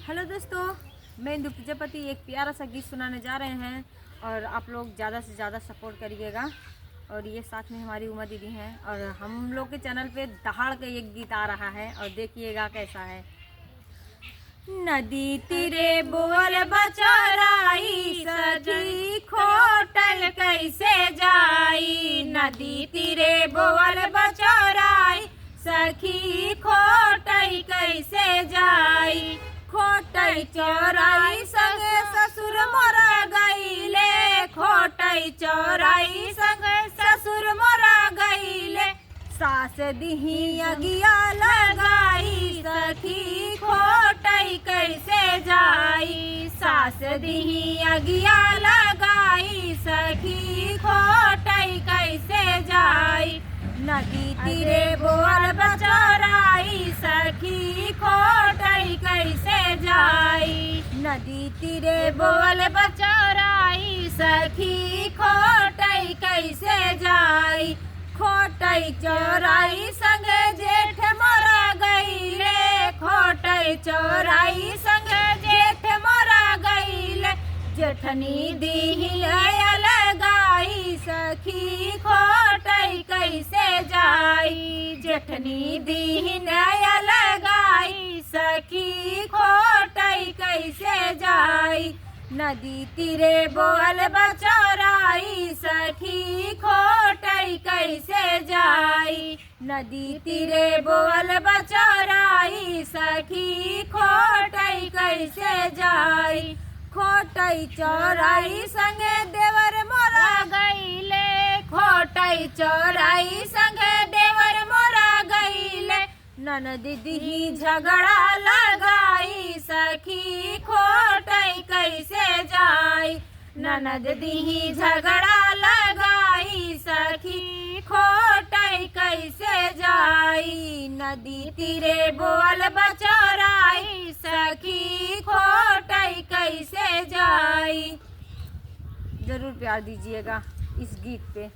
Hello दोस्तों, मैं इंदु प्रजापति एक प्यारा सा गीत सुनाने जा रहे हैं और आप लोग ज़्यादा से ज़्यादा सपोर्ट करिएगा। और ये साथ में हमारी उमा दीदी हैं और हम लोग के चैनल पे दहाड़ का एक गीत आ रहा है और देखिएगा कैसा है। नदी तीरे बोल बचराई सजी खोटल कैसे जाई, नदी तीरे बोल बचराई सखी खोटई कैसे जाई, खोटई चोराई संगे ससुर मोरा गईले, खोटई चोराई संगे ससुर मोरा गईले, सास दिही अगिया लगाई सखी खोटई कैसे जाई, सास दिही अगिया लगाई सखी खोटई कैसे जाई, नदी तीरे बोल बचराई सखी खोटई कैसे जाई, नदी तीरे बोल बचराई सखी खोटई कैसे जाई, खोटई चोराई संगे जेठ मोरा गईले, खोटई चोराई संगे जेठ मोरा गईले, जेठनी दीही लगाई सखी खोटई कैसे जाई, जेठनी दीही लगाई सखी खोटई कैसे जाई, नदी तीरे बोल बचराई सखी खोटई कैसे जाई, नदी तीरे बोल बचराई सखी खोटई कैसे जाई, खोटई चोराई संगे देवर मोरा गईले, खोटई चोराई संगे देवर मोरा गईले, ननद दीदी झगड़ा लगाई सखी खोटई कैसे जाई, ननद दीदी झगड़ा लगाई सखी खोटई कैसे जाई, नदी तीरे बोल बचराई सखी खोटई कैसे जाई। जरूर प्यार दीजिएगा इस गीत पे।